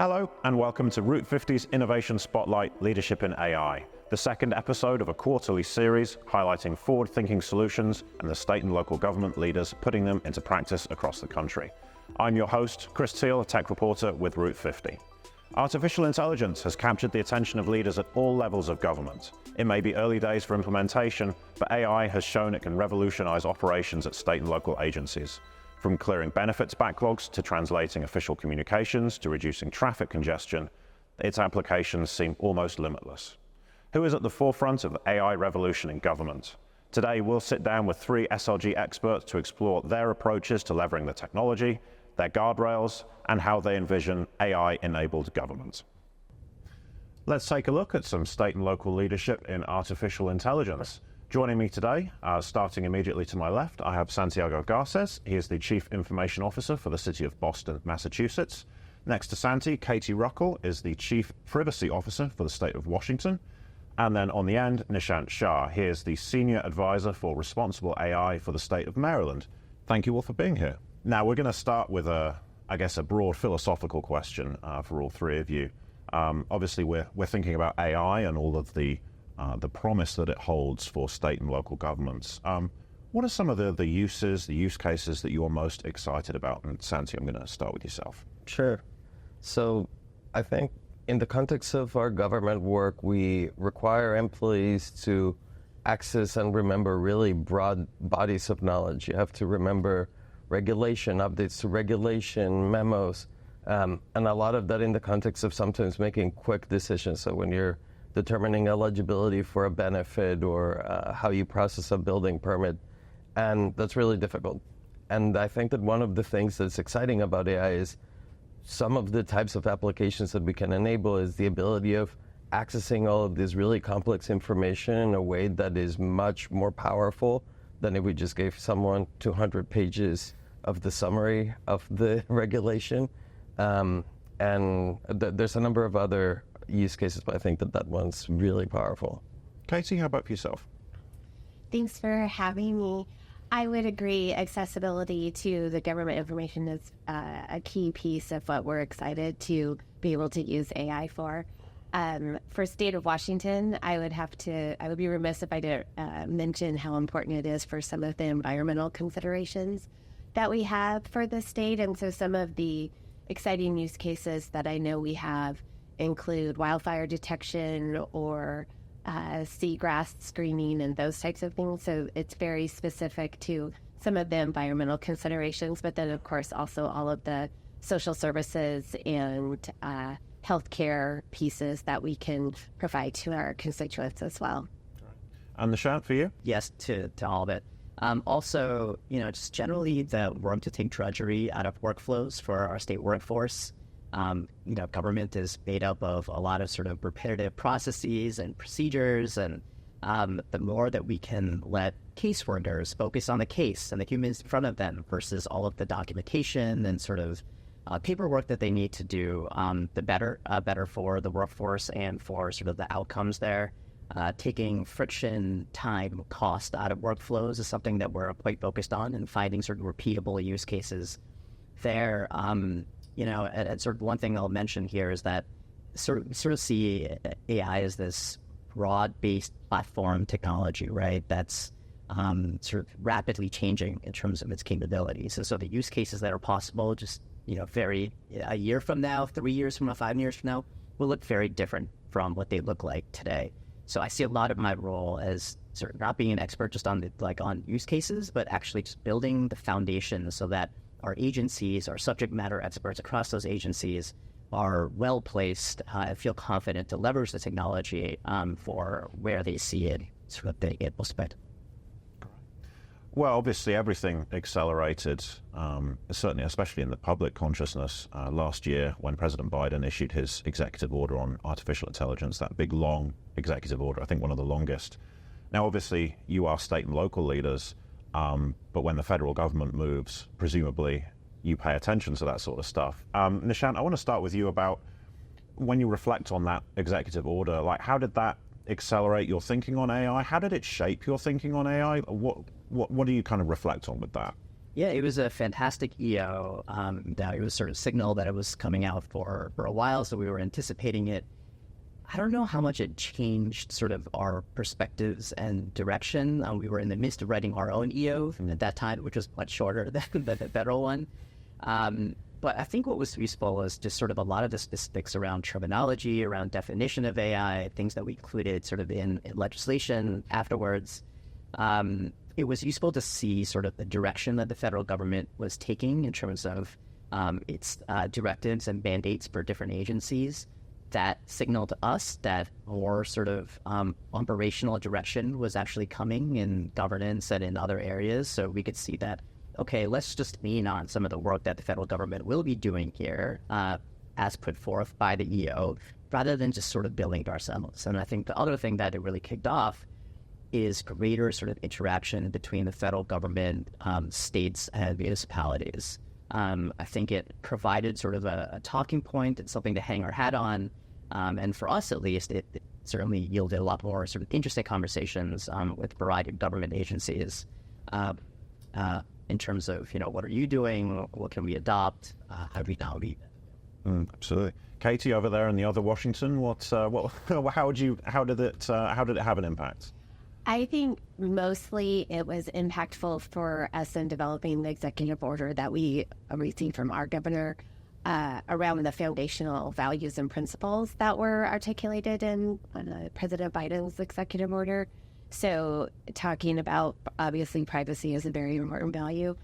Hello, and welcome to Route 50's Innovation Spotlight Leadership in AI, the second episode of a quarterly series highlighting forward-thinking solutions and the state and local government leaders putting them into practice across the country. I'm your host, Chris Teal, a tech reporter with Route 50. Artificial intelligence has captured the attention of leaders at all levels of government. It may be early days for implementation, but AI has shown it can revolutionize operations at state and local agencies. From clearing benefits backlogs to translating official communications to reducing traffic congestion, its applications seem almost limitless. Who is at the forefront of the AI revolution in government? Today, we'll sit down with three SLG experts to explore their approaches to leveraging the technology, their guardrails, and how they envision AI-enabled government. Let's take a look at some state and local leadership in artificial intelligence. Joining me today, starting immediately to my left, I have Santiago Garces. He is the Chief Information Officer for the City of Boston, Massachusetts. Next to Santi, Katie Ruckle is the Chief Privacy Officer for the State of Washington. And then on the end, Nishant Shah. He is the Senior Advisor for Responsible AI for the State of Maryland. Thank you all for being here. Now, we're going to start with a broad philosophical question for all three of you. Obviously, we're thinking about AI and all of the promise that it holds for state and local governments. What are some of the use cases that you're most excited about? And Santi, I'm going to start with yourself. Sure. So I think in the context of our government work, we require employees to access and remember really broad bodies of knowledge. You have to remember regulation, updates to regulation, memos, and a lot of that in the context of sometimes making quick decisions. So when you're determining eligibility for a benefit or how you process a building permit, and that's really difficult. And I think that one of the things that's exciting about AI is some of the types of applications that we can enable is the ability of accessing all of this really complex information in a way that is much more powerful than if we just gave someone 200 pages of the summary of the regulation. There's a number of other use cases, but I think that one's really powerful. Katie, how about for yourself? Thanks for having me. I would agree accessibility to the government information is a key piece of what we're excited to be able to use AI for. For state of Washington, I would be remiss if I didn't mention how important it is for some of the environmental considerations that we have for the state. And so some of the exciting use cases that I know we have include wildfire detection or seagrass screening and those types of things. So it's very specific to some of the environmental considerations, but then of course also all of the social services and healthcare pieces that we can provide to our constituents as well. And Nishant, for you? Yes, to all of it. Also, just generally the work to take drudgery out of workflows for our state workforce. Government is made up of a lot of sort of repetitive processes and procedures, and the more that we can let caseworkers focus on the case and the humans in front of them versus all of the documentation and sort of paperwork that they need to do, the better for the workforce and for sort of the outcomes there. Taking friction, time, cost out of workflows is something that we're quite focused on, and finding sort of repeatable use cases there. And sort of one thing I'll mention here is that sort of see AI as this broad-based platform technology, right? That's sort of rapidly changing in terms of its capabilities. And so the use cases that are possible just, vary a year from now, 3 years from now, 5 years from now, will look very different from what they look like today. So I see a lot of my role as sort of not being an expert just on on use cases, but actually just building the foundation so that our agencies, our subject matter experts across those agencies are well-placed and feel confident to leverage the technology for where they see it sort of being able to spend. Well, obviously everything accelerated, certainly, especially in the public consciousness last year when President Biden issued his executive order on artificial intelligence, that big, long executive order, I think one of the longest. Now, obviously, you are state and local leaders, but when the federal government moves, presumably you pay attention to that sort of stuff. Nishant, I want to start with you about when you reflect on that executive order, how did that accelerate your thinking on AI? How did it shape your thinking on AI? What do you kind of reflect on with that? Yeah, it was a fantastic EO. That it was sort of signal that it was coming out for a while, so we were anticipating it. I don't know how much it changed sort of our perspectives and direction. We were in the midst of writing our own EO at that time, which was much shorter than the federal one. But I think what was useful was just sort of a lot of the specifics around terminology, around definition of AI, things that we included sort of in legislation afterwards. It was useful to see sort of the direction that the federal government was taking in terms of its directives and mandates for different agencies. That signaled to us that more sort of operational direction was actually coming in governance and in other areas. So we could see that, okay, let's just lean on some of the work that the federal government will be doing here as put forth by the EO, rather than just sort of building it ourselves. And I think the other thing that it really kicked off is greater sort of interaction between the federal government, states, and municipalities. I think it provided sort of a talking point and something to hang our hat on. And for us, at least, it certainly yielded a lot more sort of interesting conversations with a variety of government agencies in terms of, what are you doing? What can we adopt? How do we now meet? Absolutely. Katie, over there in the other Washington, how did it have an impact? I think mostly it was impactful for us in developing the executive order that we received from our governor around the foundational values and principles that were articulated in President Biden's executive order. So talking about, obviously, privacy is a very important value,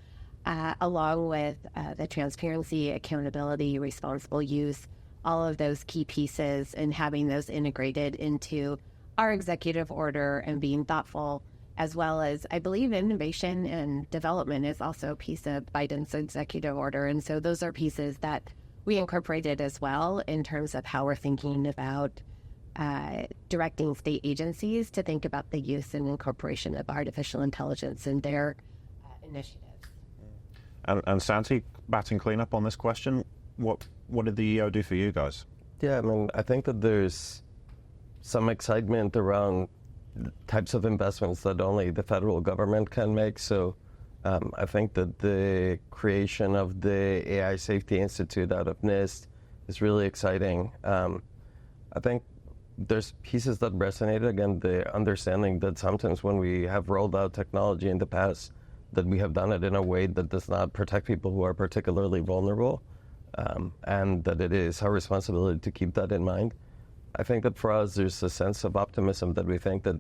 along with the transparency, accountability, responsible use, all of those key pieces, and having those integrated into our executive order and being thoughtful, as well as, I believe, innovation and development is also a piece of Biden's executive order. And so those are pieces that we incorporated as well in terms of how we're thinking about directing state agencies to think about the use and incorporation of artificial intelligence in their initiatives. And Santi, batting cleanup on this question, what did the EO do for you guys? Yeah, I think that there's some excitement around types of investments that only the federal government can make. So I think that the creation of the AI Safety Institute out of NIST is really exciting. I think there's pieces that resonated, again, the understanding that sometimes when we have rolled out technology in the past, that we have done it in a way that does not protect people who are particularly vulnerable, and that it is our responsibility to keep that in mind. I think that for us, there's a sense of optimism that we think that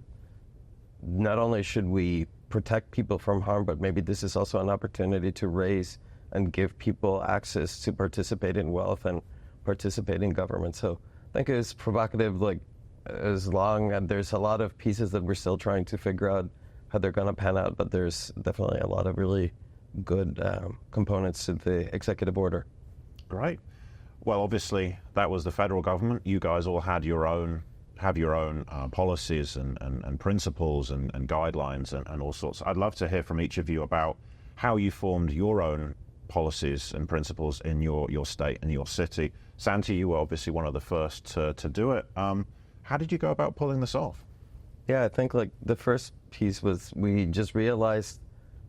not only should we protect people from harm, but maybe this is also an opportunity to raise and give people access to participate in wealth and participate in government. So I think it's provocative, as long as there's a lot of pieces that we're still trying to figure out how they're going to pan out, but there's definitely a lot of really good components to the executive order. Great. Well, obviously, that was the federal government. You guys all have your own policies and principles and guidelines and all sorts. I'd love to hear from each of you about how you formed your own policies and principles in your state and your city. Santi, you were obviously one of the first to do it. How did you go about pulling this off? Yeah, I think the first piece was we just realized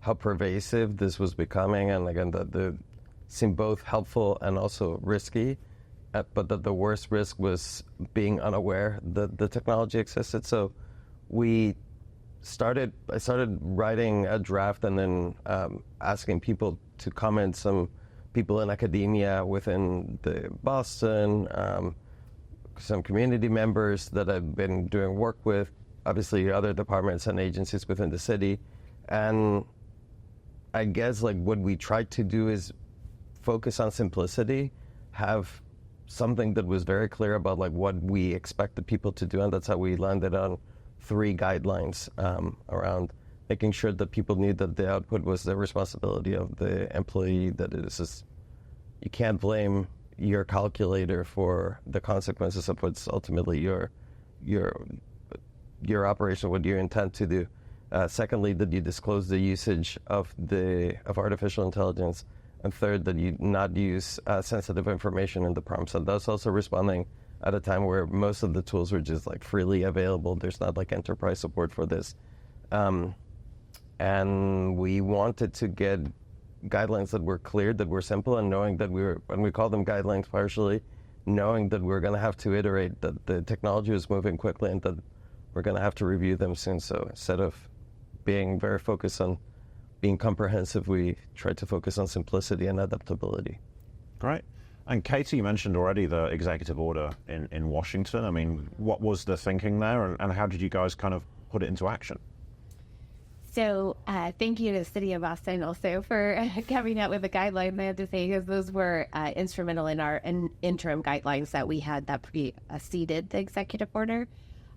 how pervasive this was becoming, and again, that seemed both helpful and also risky, but that the worst risk was being unaware that the technology existed. So I started writing a draft and then asking people to comment, some people in academia within the Boston, some community members that I've been doing work with, obviously other departments and agencies within the city. And I guess what we tried to do is focus on simplicity, have something that was very clear about what we expected people to do, and that's how we landed on 3 guidelines around making sure that people knew that the output was the responsibility of the employee, that you can't blame your calculator for the consequences of what's ultimately your operation, what you intend to do. Secondly, that you disclose the usage of artificial intelligence. And third, that you not use sensitive information in the prompts. And that's also responding at a time where most of the tools were just freely available. There's not enterprise support for this. And we wanted to get guidelines that were clear, that were simple, and knowing that when we call them guidelines partially, knowing that we're going to have to iterate, that the technology is moving quickly and that we're going to have to review them soon. So instead of being very focused on being comprehensive, we tried to focus on simplicity and adaptability. Great. And Katie, you mentioned already the executive order in Washington. I mean, what was the thinking there, and how did you guys kind of put it into action? So thank you to the City of Boston also for coming out with the guidelines, I have to say, because those were instrumental in our interim guidelines that we had that preceded the executive order.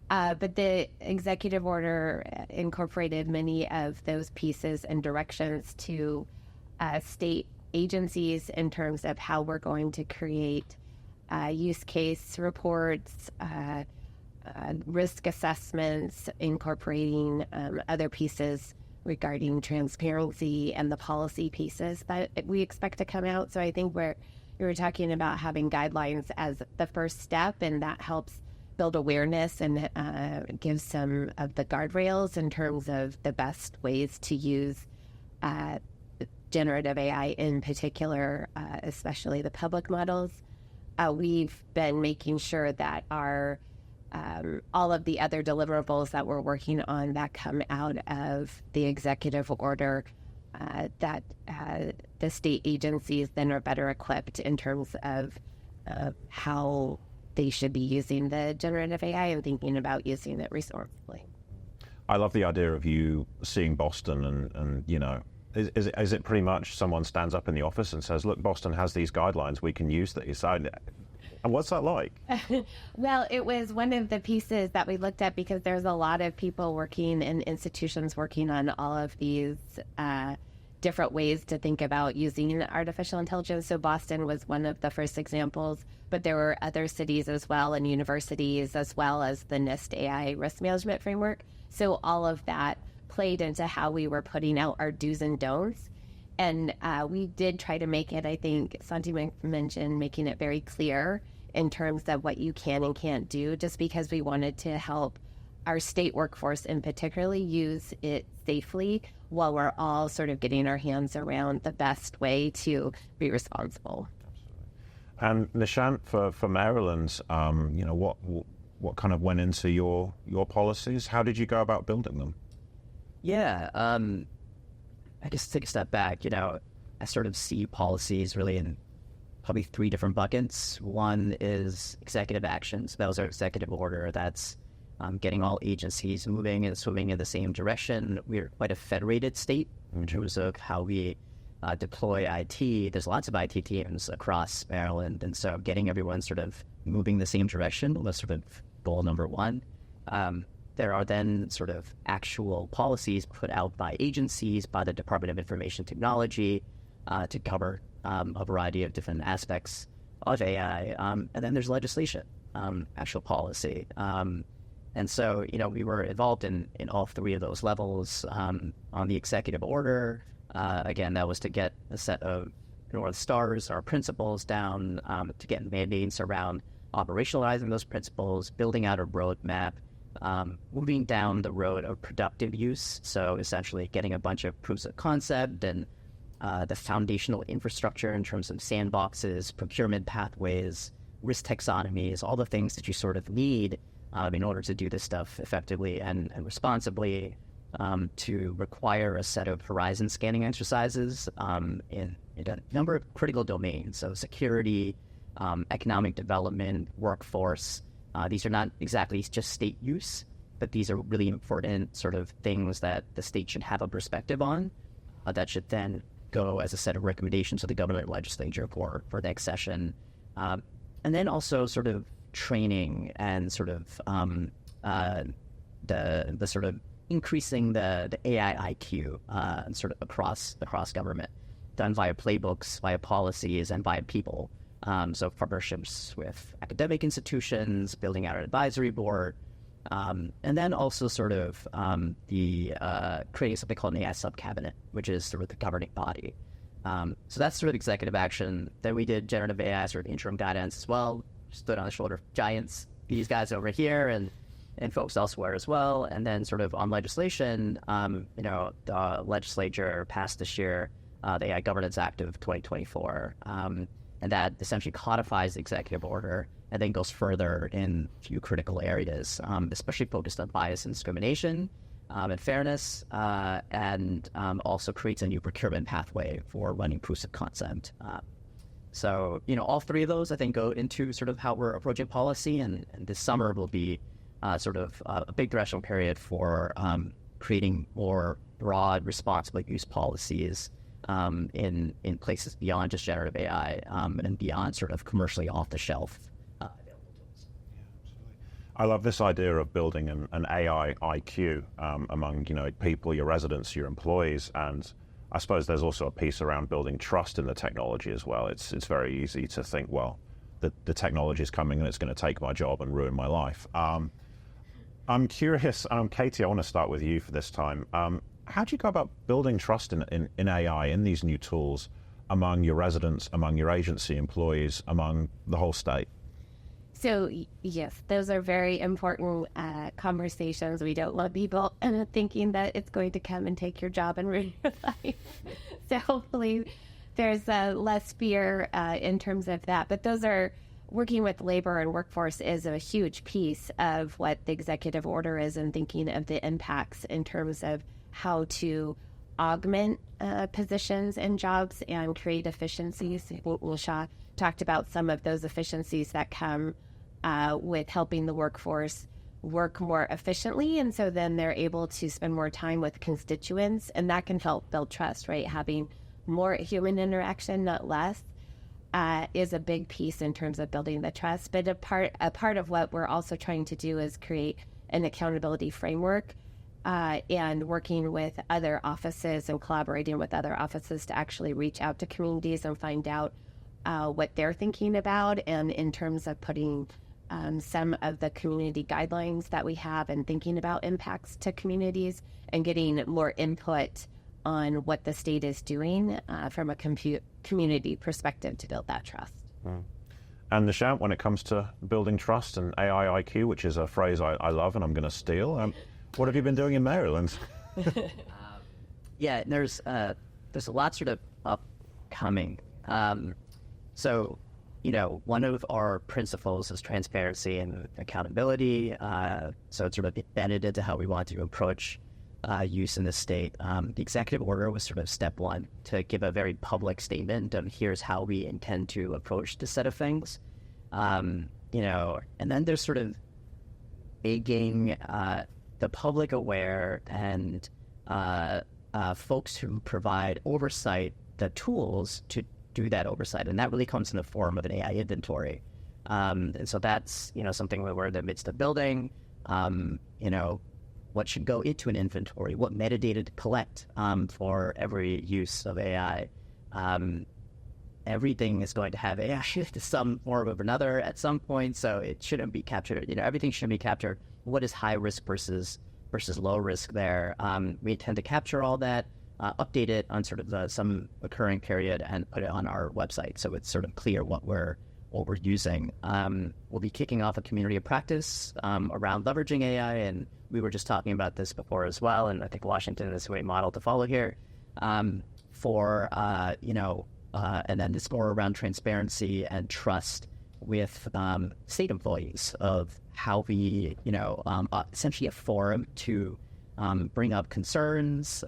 But the executive order incorporated many of those pieces and directions to state agencies in terms of how we're going to create use case reports, risk assessments, incorporating other pieces regarding transparency and the policy pieces that we expect to come out. So I think we were talking about having guidelines as the first step, and that helps build awareness and give some of the guardrails in terms of the best ways to use generative AI in particular, especially the public models. We've been making sure that our all of the other deliverables that we're working on that come out of the executive order, that the state agencies then are better equipped in terms of how they should be using the generative AI and thinking about using it responsibly. I love the idea of you seeing Boston and you know, is it pretty much someone stands up in the office and says, look, Boston has these guidelines, we can use these. And what's that like? Well, it was one of the pieces that we looked at because there's a lot of people working and institutions working on all of these different ways to think about using artificial intelligence. So Boston was one of the first examples, but there were other cities as well and universities as well as the NIST AI risk management framework. So all of that played into how we were putting out our do's and don'ts. And we did try to make it, I think Santi mentioned, making it very clear in terms of what you can and can't do, just because we wanted to help our state workforce in particularly use it safely while we're all sort of getting our hands around the best way to be responsible. And Nishant, for Maryland, you know, what kind of went into your policies? How did you go about building them? Yeah, I guess to take a step back, you know, I sort of see policies really in probably three different buckets. One is executive actions. That was our executive order. That's getting all agencies moving and swimming in the same direction. We're quite a federated state in terms of how we deploy IT. There's lots of IT teams across Maryland, and so getting everyone sort of moving the same direction was sort of goal number one. There are then sort of actual policies put out by agencies, by the Department of Information Technology, to cover a variety of different aspects of AI. And then there's legislation, actual policy. And so, you know, we were involved in all three of those levels. On the executive order, again, that was to get a set of North Stars, our principles down, to get mandates around operationalizing those principles, building out a roadmap, moving down the road of productive use. So essentially getting a bunch of proofs of concept and the foundational infrastructure in terms of sandboxes, procurement pathways, risk taxonomies, all the things that you sort of need in order to do this stuff effectively and responsibly, to require a set of horizon scanning exercises in a number of critical domains. So security, economic development, workforce. These are not exactly just state use, but these are really important sort of things that the state should have a perspective on that should then go as a set of recommendations to the governor and legislature for next session. And then also sort of training and sort of the sort of increasing the AI IQ sort of across government, done via playbooks, via policies, and via people. So partnerships with academic institutions, building out an advisory board, and then also sort of the creating something called an AI sub-cabinet, which is sort of the governing body. So that's sort of executive action. Then we did generative AI sort of interim guidance as well, stood on the shoulder of giants, these guys over here, and folks elsewhere as well. And then sort of on legislation, you know, the legislature passed this year the AI Governance Act of 2024, and that essentially codifies the executive order and then goes further in a few critical areas, especially focused on bias and discrimination and fairness, and also creates a new procurement pathway for running proofs of concept. So, all three of those, I think, go into sort of how we're approaching policy, and this summer will be sort of a big threshold period for creating more broad, responsible use policies in places beyond just generative AI and beyond sort of commercially off-the-shelf available tools. I love this idea of building an AI IQ among people, your residents, your employees, and I suppose there's also a piece around building trust in the technology as well. It's very easy to think, well, the technology is coming and it's going to take my job and ruin my life. I'm curious, Katie, I want to start with you for this time. How do you go about building trust in AI, in these new tools, among your residents, among your agency employees, among the whole state? So, yes, those are very important conversations. We don't want people thinking that it's going to come and take your job and ruin your life. So hopefully there's less fear in terms of that. But those are, working with labor and workforce is a huge piece of what the executive order is, and thinking of the impacts in terms of how to augment positions and jobs and create efficiencies. Shah talked about some of those efficiencies that come with helping the workforce work more efficiently, and so then they're able to spend more time with constituents, and that can help build trust, right? Having more human interaction, not less, is a big piece in terms of building the trust. But a part of what we're also trying to do is create an accountability framework and working with other offices and collaborating with other offices to actually reach out to communities and find out what they're thinking about, and in terms of putting some of the community guidelines that we have and thinking about impacts to communities and getting more input on what the state is doing from a community perspective to build that trust. And Nishant, when it comes to building trust and AI IQ, which is a phrase I love and I'm going to steal, what have you been doing in Maryland? Yeah, there's a lot sort of upcoming. So, one of our principles is transparency and accountability. So it's sort of embedded into how we want to approach use in the state. The executive order was sort of step one to give a very public statement of here's how we intend to approach this set of things. And then there's sort of making the public aware and folks who provide oversight the tools to do that oversight, and that really comes in the form of an AI inventory. And so that's something we're in the midst of building. What should go into an inventory, what metadata to collect for every use of AI. Everything is going to have AI to some form or another at some point, so it shouldn't be captured. Everything should be captured. What is high risk versus low risk there? We intend to capture all that, update it on sort of some occurring period, and put it on our website so it's sort of clear what we're using. We'll be kicking off a community of practice around leveraging AI, and we were just talking about this before as well, and I think Washington is a great model to follow here and then it's more around transparency and trust with state employees of how we, essentially a forum to bring up concerns,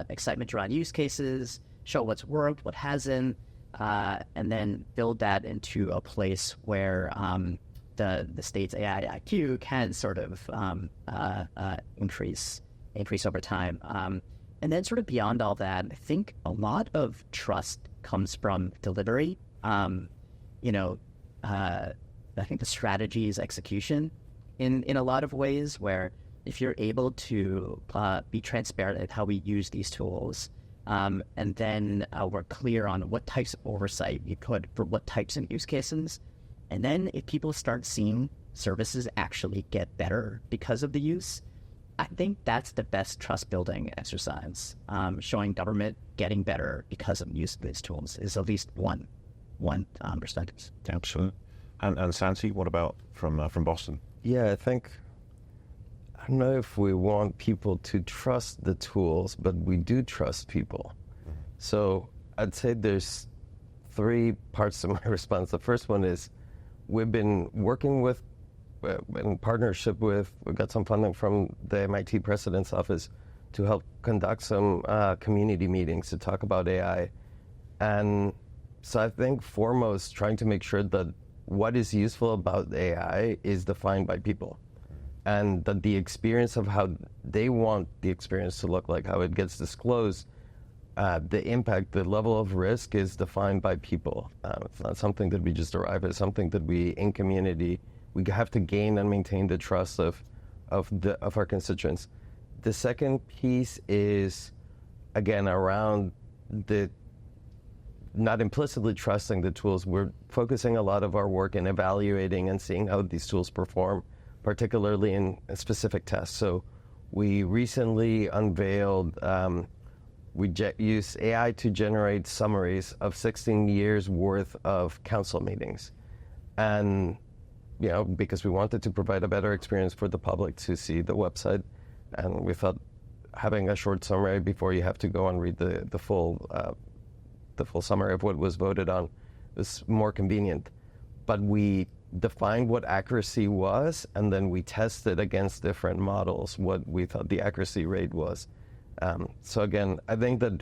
excitement around use cases, show what's worked, what hasn't, and then build that into a place where the state's AI IQ can sort of increase over time. And then sort of beyond all that, I think a lot of trust comes from delivery. I think the strategy is execution in a lot of ways, where if you're able to be transparent at how we use these tools, and then we're clear on what types of oversight we put for what types of use cases, and then if people start seeing services actually get better because of the use, I think that's the best trust-building exercise. Showing government getting better because of use of these tools is at least one perspective. Absolutely. And Santi, what about from Boston? Yeah, I don't know if we want people to trust the tools, but we do trust people. So I'd say there's three parts to my response. The first one is we've been working with, in partnership with, we got some funding from the MIT President's Office to help conduct some community meetings to talk about AI. And so I think foremost, trying to make sure that what is useful about AI is defined by people, and that the experience of how they want the experience to look like, how it gets disclosed, the impact, the level of risk is defined by people. It's not something that we just arrive at, something that we, in community, we have to gain and maintain the trust of our constituents. The second piece is, again, around the not implicitly trusting the tools. We're focusing a lot of our work in evaluating and seeing how these tools perform, particularly in specific tests. So we recently unveiled, we use AI to generate summaries of 16 years worth of council meetings. And, because we wanted to provide a better experience for the public to see the website. And we thought having a short summary before you have to go and read the full summary of what was voted on was more convenient. But we defined what accuracy was, and then we tested against different models what we thought the accuracy rate was. So again, I think that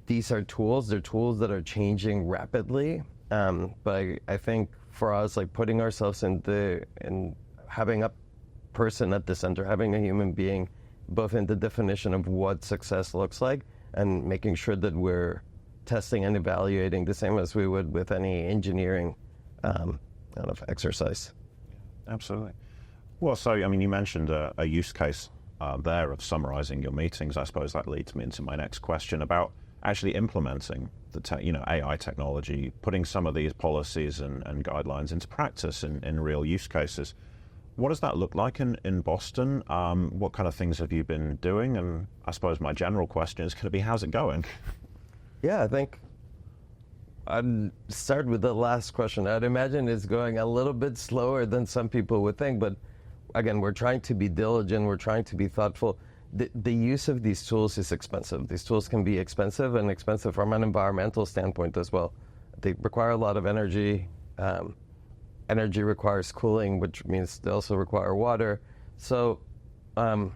these are tools. They're tools that are changing rapidly. But I think for us, like putting ourselves in having a person at the center, having a human being, both in the definition of what success looks like and making sure that we're testing and evaluating the same as we would with any engineering exercise. Absolutely. Well, so, you mentioned a use case there of summarizing your meetings. I suppose that leads me into my next question about actually implementing the AI technology, putting some of these policies and guidelines into practice in real use cases. What does that look like in Boston? What kind of things have you been doing? And I suppose my general question is going to be, how's it going? Yeah, I think I'd start with the last question. I'd imagine it's going a little bit slower than some people would think, but again, we're trying to be diligent, we're trying to be thoughtful. The use of these tools is expensive. These tools can be expensive, and expensive from an environmental standpoint as well. They require a lot of energy. Energy requires cooling, which means they also require water. So, but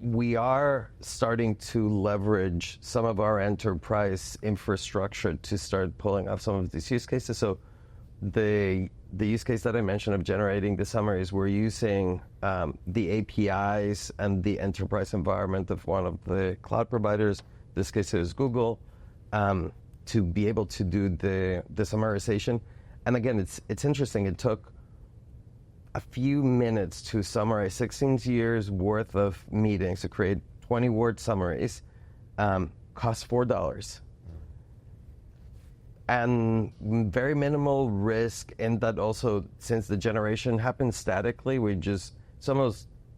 we are starting to leverage some of our enterprise infrastructure to start pulling off some of these use cases. So the use case that I mentioned of generating the summaries, we're using the APIs and the enterprise environment of one of the cloud providers, this case is Google, to be able to do the summarization. And again, it's interesting. It took a few minutes to summarize 16 years worth of meetings to create 20-word summaries. Cost $4. And very minimal risk in that also, since the generation happens statically, this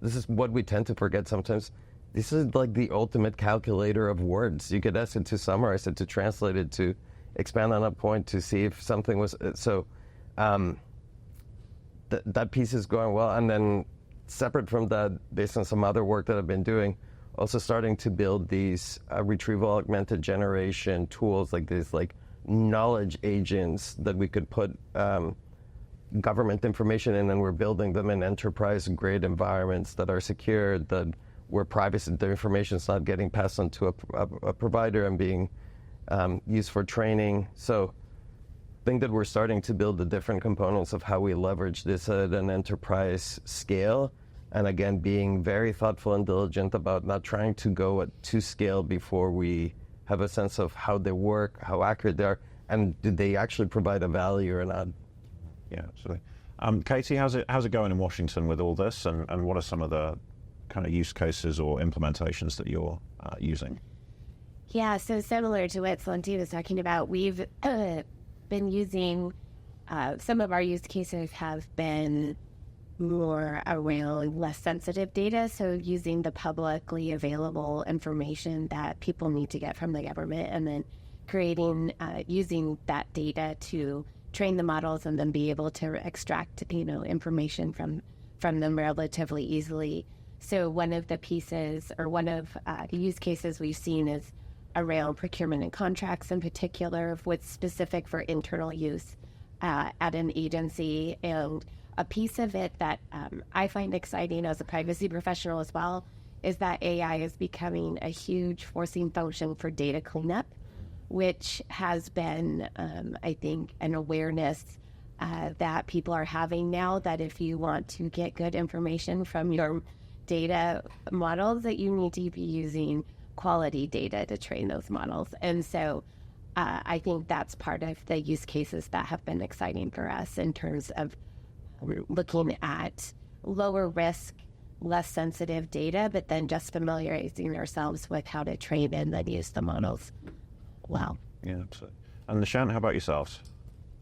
is what we tend to forget sometimes. This is like the ultimate calculator of words. You could ask it to summarize it, to translate it, to expand on a point, to see if something was, so that piece is going well. And then separate from that, based on some other work that I've been doing, also starting to build these retrieval augmented generation tools, like these knowledge agents that we could put government information in, and we're building them in enterprise grade environments that are secure, that where privacy, the information is not getting passed on to a provider and being used for training. So I think that we're starting to build the different components of how we leverage this at an enterprise scale. And again, being very thoughtful and diligent about not trying to go to scale before we have a sense of how they work, how accurate they are, and do they actually provide a value or not. Yeah, absolutely. Katie, how's it going in Washington with all this, and what are some of the kind of use cases or implementations that you're using? Yeah, so similar to what Salenti was talking about, we've been using, some of our use cases have been more around less sensitive data, so using the publicly available information that people need to get from the government, and then creating, using that data to train the models and then be able to extract, information from them relatively easily. So one of the pieces or one of the use cases we've seen is around procurement and contracts in particular, what's specific for internal use at an agency. And a piece of it that I find exciting as a privacy professional as well is that AI is becoming a huge forcing function for data cleanup, which has been, I think, an awareness that people are having now, that if you want to get good information from your data models, that you need to be using quality data to train those models. And so I think that's part of the use cases that have been exciting for us in terms of looking at lower risk, less sensitive data, but then just familiarizing ourselves with how to train and then use the models well. Yeah, absolutely. And Nishant, how about yourselves?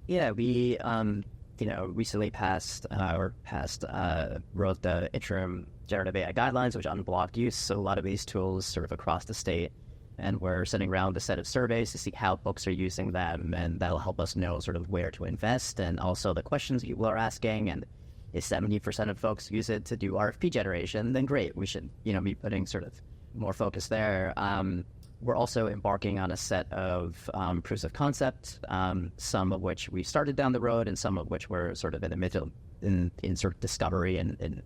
Yeah, we recently wrote the interim generative AI guidelines, which unblocked use. So a lot of these tools sort of across the state, and we're sending around a set of surveys to see how folks are using them, and that'll help us know sort of where to invest, and also the questions people are asking. And if 70% of folks use it to do RFP generation, then great, we should be putting sort of more focus there. We're also embarking on a set of proofs of concept, some of which we started down the road, and some of which we're sort of in the middle in sort of discovery and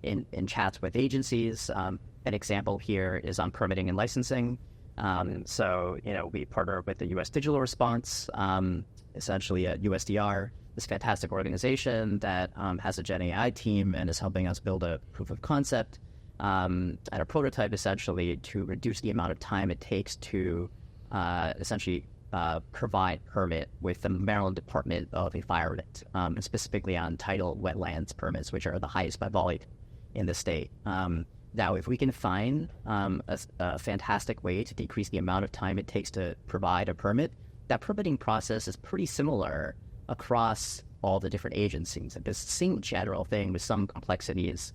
in chats with agencies. An example here is on permitting and licensing. So we partner with the U.S. Digital Response, essentially a USDR, this fantastic organization that has a Gen AI team and is helping us build a proof of concept and a prototype, essentially, to reduce the amount of time it takes to essentially provide permit with the Maryland Department of Environment, specifically on tidal wetlands permits, which are the highest by volume in the state. Now, if we can find a fantastic way to decrease the amount of time it takes to provide a permit, that permitting process is pretty similar across all the different agencies. It's the same general thing with some complexities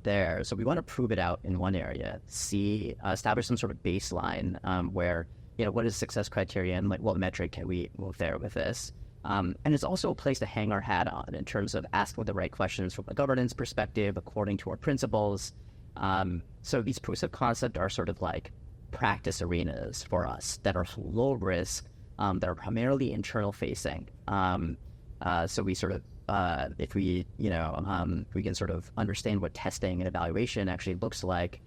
there. So we want to prove it out in one area, establish some sort of baseline where, what is success criteria and what metric can we move there with this? And it's also a place to hang our hat on in terms of asking the right questions from a governance perspective, according to our principles. So these proofs of concept are sort of like practice arenas for us that are low risk, that are primarily internal facing. So we sort of, if we can sort of understand what testing and evaluation actually looks like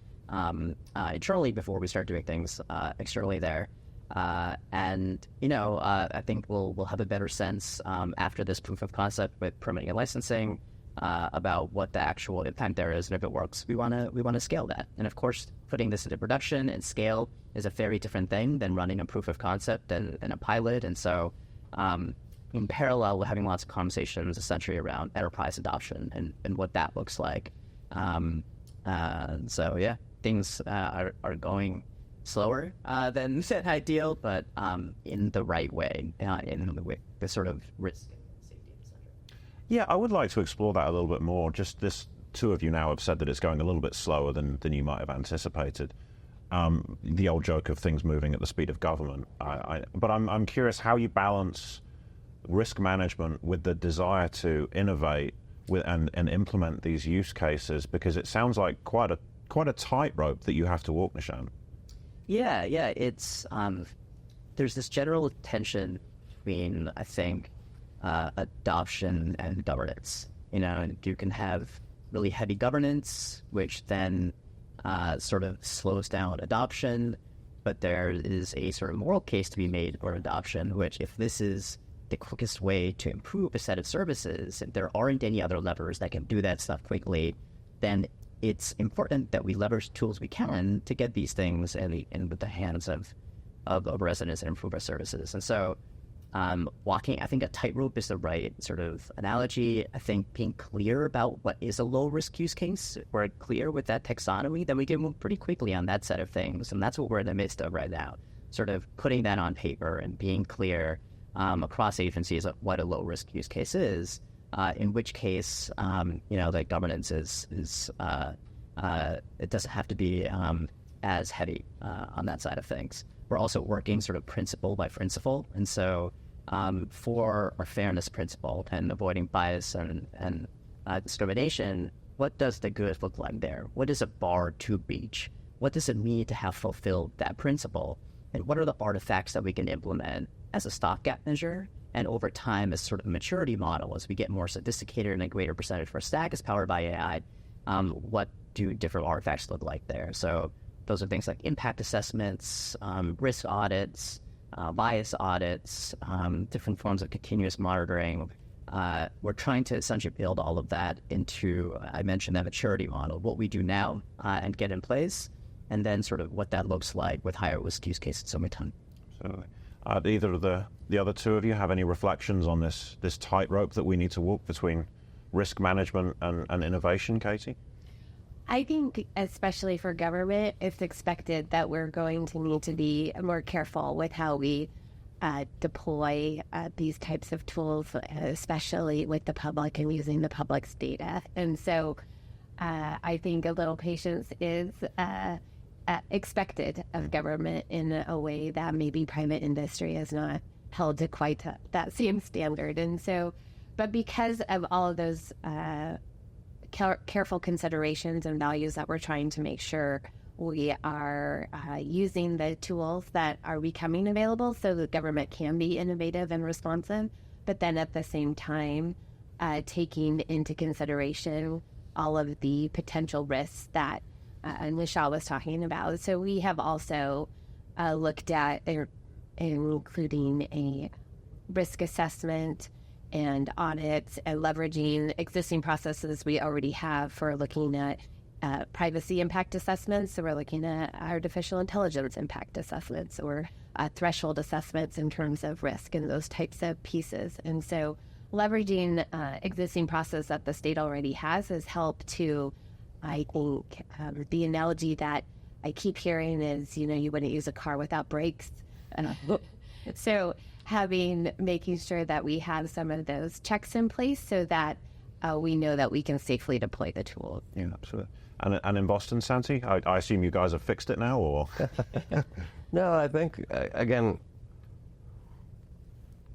internally before we start doing things externally there. And I think we'll have a better sense after this proof of concept with permitting and licensing about what the actual impact there is, and if it works, we want to scale that. And of course, putting this into production and scale is a very different thing than running a proof of concept and a pilot. And so, in parallel, we're having lots of conversations essentially around enterprise adoption and what that looks like. So yeah, things are going slower than ideal, but in the right way, in the sort of risk. Yeah, I would like to explore that a little bit more. Just this, two of you now have said that it's going a little bit slower than you might have anticipated. The old joke of things moving at the speed of government. But I'm curious how you balance risk management with the desire to innovate and implement these use cases, because it sounds like quite a tightrope that you have to walk, Nishant. Yeah, it's there's this general tension between, I think, adoption and governance. And you can have really heavy governance, which then sort of slows down adoption, but there is a sort of moral case to be made for adoption, which if this is the quickest way to improve a set of services, if there aren't any other levers that can do that stuff quickly, then it's important that we leverage tools we can to get these things in with the hands of residents and improve our services. And so I think a tightrope is the right sort of analogy. I think being clear about what is a low-risk use case, we're clear with that taxonomy, then we can move pretty quickly on that set of things. And that's what we're in the midst of right now, sort of putting that on paper and being clear across agencies of what a low-risk use case is, in which case, the governance is it doesn't have to be as heavy on that side of things. We're also working sort of principle by principle. And so for our fairness principle and avoiding bias and discrimination, what does the good look like there? What is a bar to reach? What does it mean to have fulfilled that principle? And what are the artifacts that we can implement as a stopgap measure? And over time, as sort of a maturity model, as we get more sophisticated and a greater percentage of our stack is powered by AI, what do different artifacts look like there? So those are things like impact assessments, risk audits, bias audits, different forms of continuous monitoring. We're trying to essentially build all of that into, I mentioned that maturity model, what we do now and get in place, and then sort of what that looks like with higher risk use cases over time. Absolutely. Either of the other two of you have any reflections on this tightrope that we need to walk between risk management and innovation, Katie? I think, especially for government, it's expected that we're going to need to be more careful with how we deploy these types of tools, especially with the public and using the public's data. And so I think a little patience is expected of government in a way that maybe private industry is not held to quite that same standard. And so, but because of all of those careful considerations and values that we're trying to make sure we are using the tools that are becoming available so the government can be innovative and responsive, but then at the same time taking into consideration all of the potential risks that Michelle was talking about. So we have also looked at including a risk assessment and audits and leveraging existing processes we already have for looking at privacy impact assessments. So we're looking at artificial intelligence impact assessments or threshold assessments in terms of risk and those types of pieces. And so leveraging existing process that the state already has helped to, I think, the analogy that I keep hearing is, you wouldn't use a car without brakes. So making sure that we have some of those checks in place so that we know that we can safely deploy the tool. Yeah, absolutely. And in Boston, Santi, I assume you guys have fixed it now, or? No, I think, again,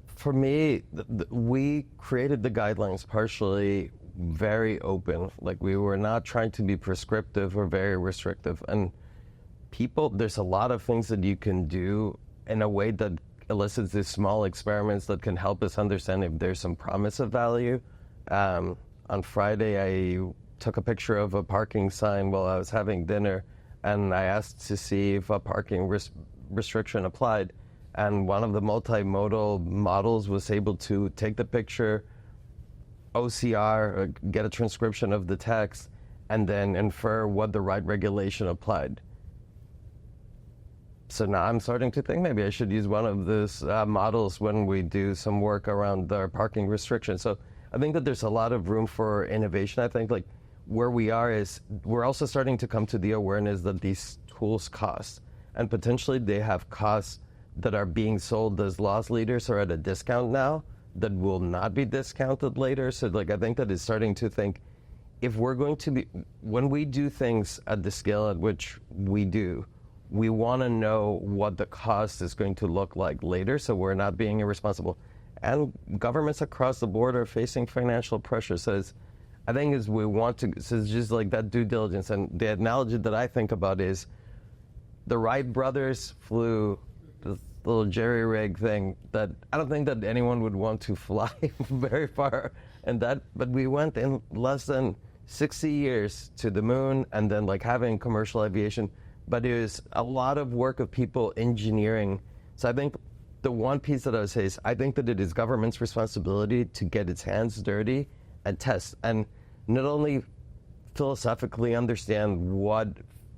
for me, we created the guidelines partially very open. Like, we were not trying to be prescriptive or very restrictive. And there's a lot of things that you can do in a way that elicits these small experiments that can help us understand if there's some promise of value. On Friday, I took a picture of a parking sign while I was having dinner, and I asked to see if a parking restriction applied. And one of the multimodal models was able to take the picture, OCR, get a transcription of the text, and then infer what the right regulation applied. So now I'm starting to think maybe I should use one of those models when we do some work around our parking restrictions. So I think that there's a lot of room for innovation. I think like where we are is we're also starting to come to the awareness that these tools cost, and potentially they have costs that are being sold as loss leaders or at a discount now that will not be discounted later. So like I think that is starting to think if we're going to be, when we do things at the scale at which we do, we want to know what the cost is going to look like later, so we're not being irresponsible. And governments across the board are facing financial pressure. So I think is we want to, so it's just like that due diligence. And the analogy that I think about is the Wright brothers flew this little jerry rig thing that I don't think that anyone would want to fly very far. But we went in less than 60 years to the moon and then like having commercial aviation. But it was a lot of work of people engineering. So I think the one piece that I would say is I think that it is government's responsibility to get its hands dirty and test, and not only philosophically understand what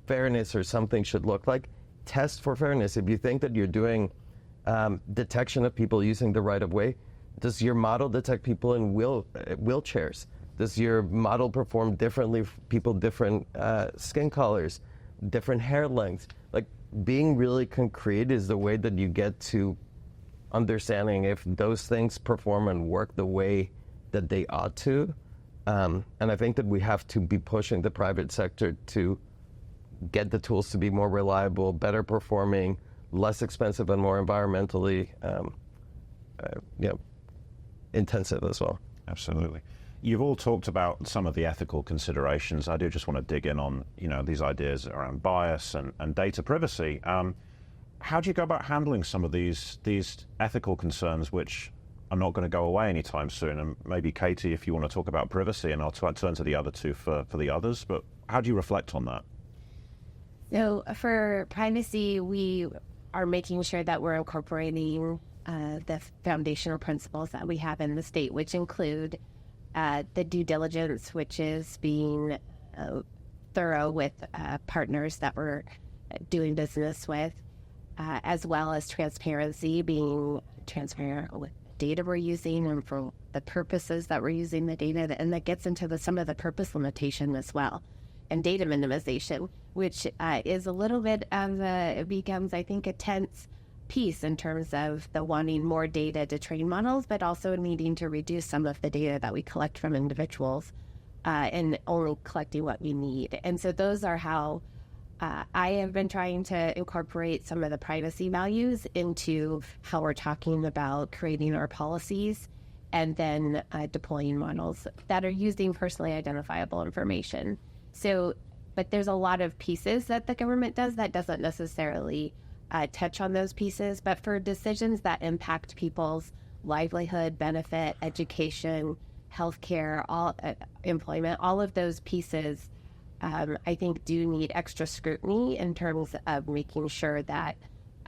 fairness or something should look like, test for fairness. If you think that you're doing detection of people using the right of way, does your model detect people in wheelchairs? Does your model perform differently for people different skin colors, different hair lengths? Like being really concrete is the way that you get to understanding if those things perform and work the way that they ought to. And I think that we have to be pushing the private sector to get the tools to be more reliable, better performing, less expensive, and more environmentally intensive as well. Absolutely. You've all talked about some of the ethical considerations. I do just want to dig in on, these ideas around bias and data privacy. How do you go about handling some of these ethical concerns, which are not going to go away anytime soon? And maybe Katie, if you want to talk about privacy, and I'll turn to the other two for the others. But how do you reflect on that? So for privacy, we are making sure that we're incorporating the foundational principles that we have in the state, which include the due diligence, which is being thorough with partners that we're doing business with, as well as transparency, being transparent with data we're using and for the purposes that we're using the data. And that gets into some of the purpose limitation as well, and data minimization, which is a little bit of it becomes, I think, a tense piece in terms of the wanting more data to train models, but also needing to reduce some of the data that we collect from individuals and only collecting what we need. And so those are how I have been trying to incorporate some of the privacy values into how we're talking about creating our policies and then deploying models that are using personally identifiable information. So, but there's a lot of pieces that the government does that doesn't necessarily touch on those pieces, but for decisions that impact people's livelihood, benefit, education, healthcare, all employment, all of those pieces, I think do need extra scrutiny in terms of making sure that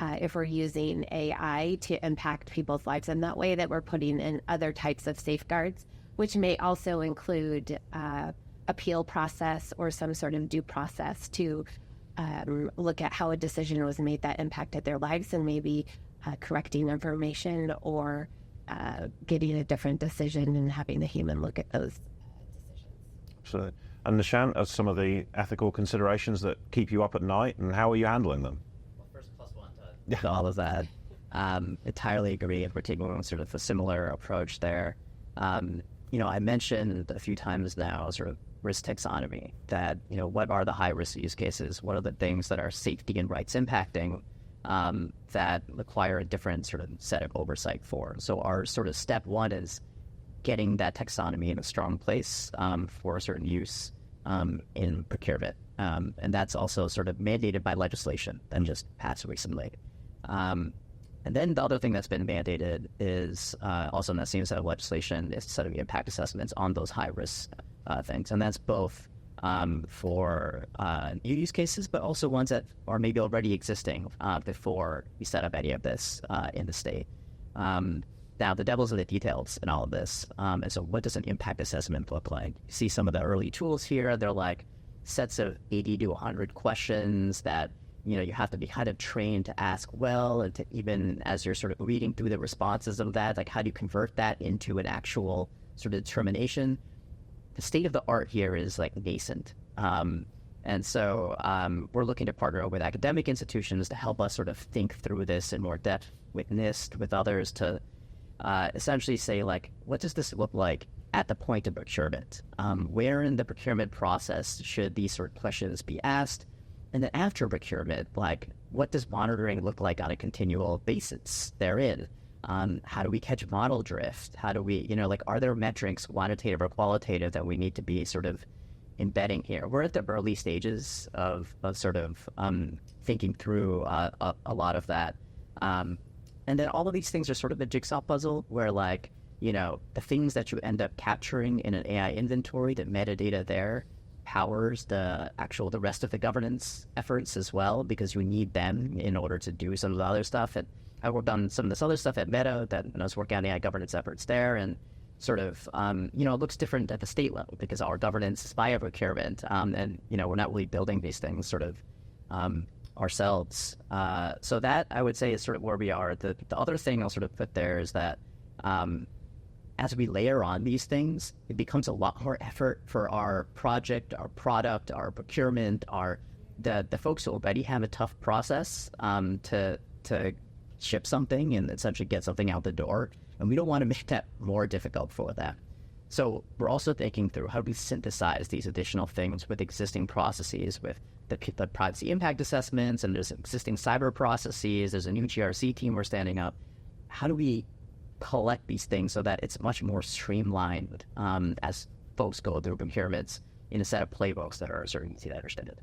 if we're using AI to impact people's lives in that way, that we're putting in other types of safeguards, which may also include appeal process or some sort of due process to look at how a decision was made that impacted their lives and maybe correcting information or getting a different decision and having a human look at those decisions. Absolutely. And Nishant, are some of the ethical considerations that keep you up at night, and how are you handling them? Well, first, +1 to all of that. Entirely agree, and we're taking sort of a similar approach there. I mentioned a few times now sort of risk taxonomy, that, what are the high-risk use cases? What are the things that are safety and rights impacting that require a different sort of set of oversight for? So our sort of step one is getting that taxonomy in a strong place for a certain use in procurement. And that's also sort of mandated by legislation that just passed recently. And then the other thing that's been mandated is also in that same set of legislation is setting impact assessments on those high-risk things. And that's both for new use cases, but also ones that are maybe already existing before we set up any of this in the state. Now, the devil's in the details in all of this. And so what does an impact assessment look like? You see some of the early tools here. They're like sets of 80 to 100 questions that you have to be kind of trained to ask well, and to even as you're sort of reading through the responses of that, like how do you convert that into an actual sort of determination? The state of the art here is like nascent. And so we're looking to partner with academic institutions to help us sort of think through this in more depth with NIST, with others, to essentially say, like, what does this look like at the point of procurement? Where in the procurement process should these sort of questions be asked? And then after procurement, like, what does monitoring look like on a continual basis therein? How do we catch model drift? How do we, are there metrics, quantitative or qualitative, that we need to be sort of embedding here? We're at the early stages of sort of thinking through a lot of that. And then all of these things are sort of a jigsaw puzzle where, like, the things that you end up capturing in an AI inventory, the metadata there, powers the rest of the governance efforts as well, because you need them in order to do some of the other stuff. And I worked on some of this other stuff at Meta when I was working on AI governance efforts there, and sort of, it looks different at the state level because our governance is via procurement, and, we're not really building these things sort of ourselves. So that, I would say, is sort of where we are. The other thing I'll sort of put there is that as we layer on these things, it becomes a lot more effort for our project, our product, our procurement, the folks who already have a tough process to ship something and essentially get something out the door. And we don't want to make that more difficult for them. So we're also thinking through how do we synthesize these additional things with existing processes, with the privacy impact assessments, and there's existing cyber processes. There's a new GRC team we're standing up. How do we collect these things so that it's much more streamlined as folks go through procurements in a set of playbooks that are sort of easy to understand it.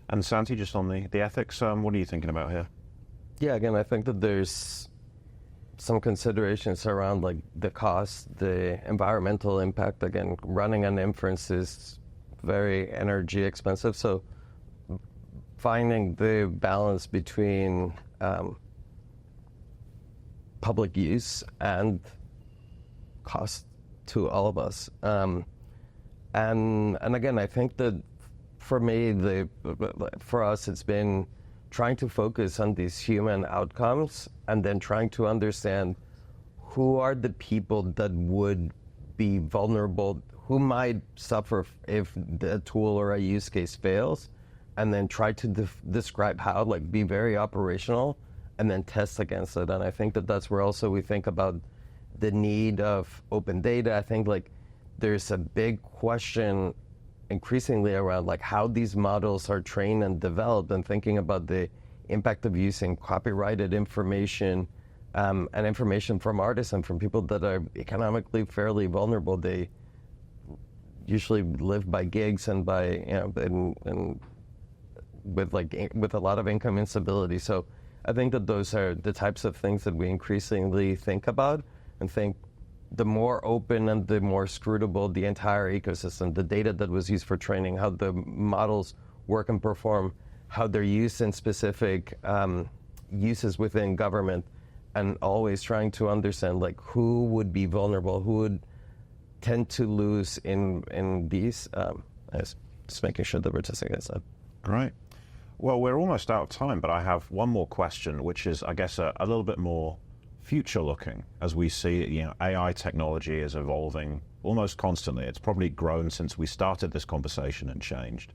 And Santi, just on the ethics, what are you thinking about here? Yeah, again, I think that there's some considerations around like the cost, the environmental impact. Again, running an inference is very energy expensive. So finding the balance between public use and cost to all of us. And again, I think that for me, for us, it's been trying to focus on these human outcomes and then trying to understand who are the people that would be vulnerable, who might suffer if the tool or a use case fails, and then try to describe how, like be very operational and then test against it. And I think that that's where also we think about the need of open data. I think like there's a big question increasingly around like how these models are trained and developed, and thinking about the impact of using copyrighted information and information from artists and from people that are economically fairly vulnerable. They usually live by gigs and by, you know, and with a lot of income instability. So I think that those are the types of things that we increasingly think about, and think the more open and the more scrutable the entire ecosystem, the data that was used for training, how the models work and perform, how they're used in specific uses within government, and always trying to understand like who would be vulnerable, who would tend to lose in these, just making sure that we're testing against that. Great. Well, we're almost out of time, but I have one more question, which is, I guess, a little bit more future-looking. As we see, you know, AI technology is evolving almost constantly. It's probably grown since we started this conversation and changed.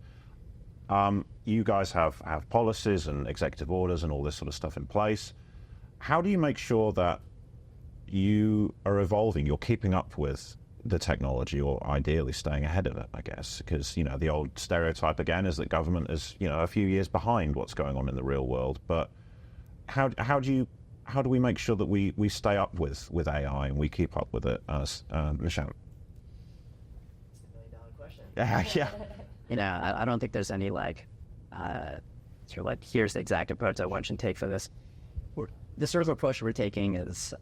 You guys have policies and executive orders and all this sort of stuff in place. How do you make sure that you are evolving, you're keeping up with the technology, or ideally staying ahead of it, I guess? Because, you know, the old stereotype again is that government is, you know, a few years behind what's going on in the real world. But how do we make sure that we stay up with AI and we keep up with it, Michelle? It's a $1 million question. Yeah. You know, I don't think there's any like, sort of like, here's the exact approach I want you to take for this. The sort of approach we're taking is,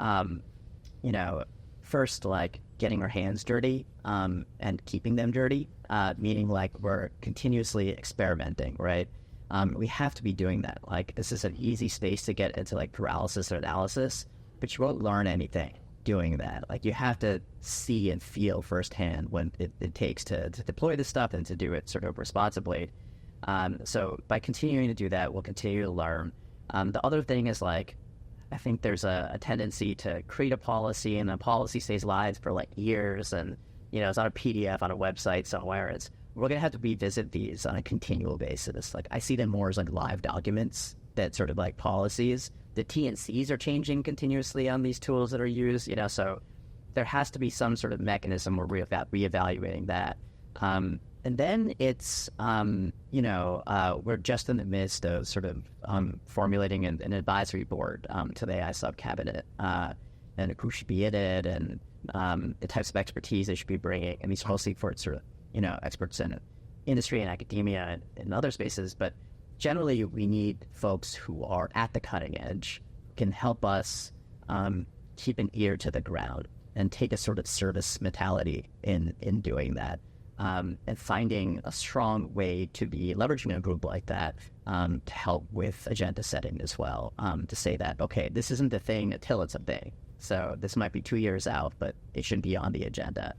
you know, first like getting our hands dirty and keeping them dirty, meaning like we're continuously experimenting, right? We have to be doing that. Like, this is an easy space to get into like paralysis or analysis, but you won't learn anything doing that. Like, you have to see and feel firsthand what it takes to deploy this stuff and to do it sort of responsibly. So by continuing to do that, we'll continue to learn. The other thing is like, I think there's a tendency to create a policy, and the policy stays live for like years, and, you know, it's on a PDF on a website somewhere. We're going to have to revisit these on a continual basis. Like, I see them more as like live documents that sort of like policies. The T&Cs are changing continuously on these tools that are used, you know, so there has to be some sort of mechanism where we're reevaluating that. And then it's, you know, we're just in the midst of sort of formulating an advisory board to the AI sub-cabinet, and who should be in it, and the types of expertise they should be bringing. And these are mostly for sort of, you know, experts in industry and academia and other spaces. But generally, we need folks who are at the cutting edge, can help us keep an ear to the ground and take a sort of service mentality in doing that. And finding a strong way to be leveraging a group like that to help with agenda setting as well, to say that, okay, this isn't the thing until it's a thing. So this might be 2 years out, but it should be on the agenda.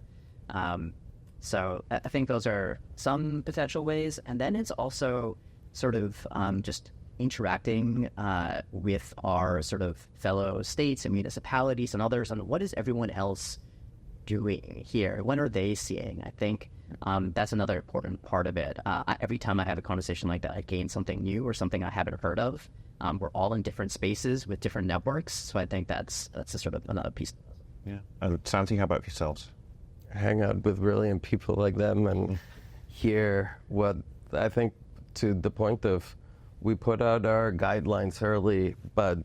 So I think those are some potential ways. And then it's also sort of just interacting with our sort of fellow states and municipalities and others on what is everyone else doing here? What are they seeing? I think that's another important part of it. Every time I have a conversation like that, I gain something new or something I haven't heard of. We're all in different spaces with different networks, so I think that's a sort of another piece. Yeah. And Santi, how about yourselves? Hang out with brilliant people like them and hear what, I think, to the point of, we put out our guidelines early, but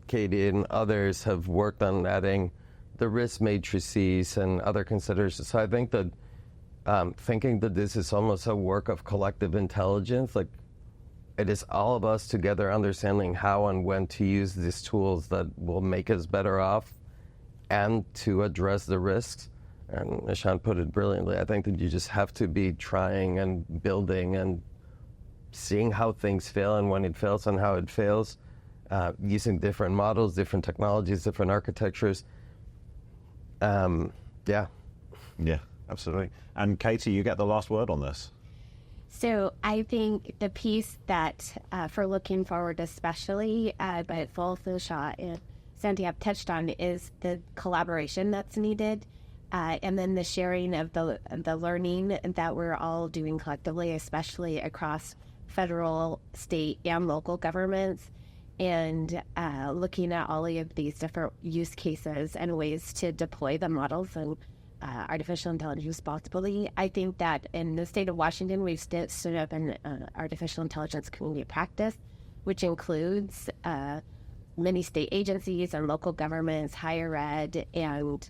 Katie and others have worked on adding the risk matrices and other considerations. So I think that thinking that this is almost a work of collective intelligence, like it is all of us together understanding how and when to use these tools that will make us better off and to address the risks. And Nishan put it brilliantly. I think that you just have to be trying and building and seeing how things fail and when it fails and how it fails, using different models, different technologies, different architectures. Yeah, absolutely. And Katie, you get the last word on this. So I think the piece that for looking forward especially, but both Shaw and Sandy have touched on, is the collaboration that's needed, and then the sharing of the learning that we're all doing collectively, especially across federal, state, and local governments, and looking at all of these different use cases and ways to deploy the models and artificial intelligence responsibly. I think that in the state of Washington, we've stood up an artificial intelligence community of practice, which includes many state agencies and local governments, higher ed, and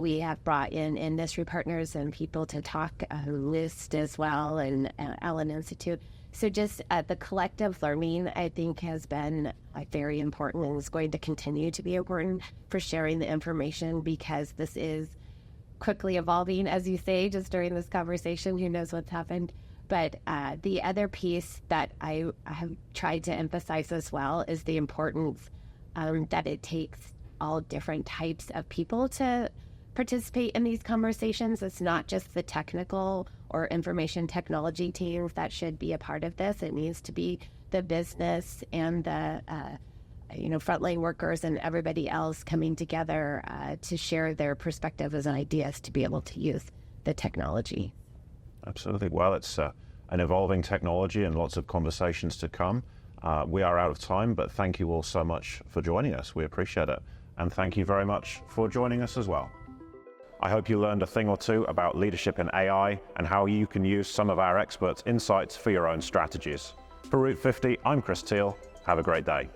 we have brought in industry partners and people to talk, LIST as well, and Allen Institute. So just the collective learning, I think, has been very important and is going to continue to be important for sharing the information, because this is quickly evolving, as you say, just during this conversation. Who knows what's happened? But the other piece that I have tried to emphasize as well is the importance that it takes all different types of people to participate in these conversations. It's not just the technical or information technology teams that should be a part of this. It needs to be the business and the frontline workers and everybody else coming together to share their perspectives and ideas to be able to use the technology. Absolutely. Well, it's an evolving technology and lots of conversations to come. We are out of time, but thank you all so much for joining us. We appreciate it. And thank you very much for joining us as well. I hope you learned a thing or two about leadership in AI and how you can use some of our experts' insights for your own strategies. For Route 50, I'm Chris Teal. Have a great day.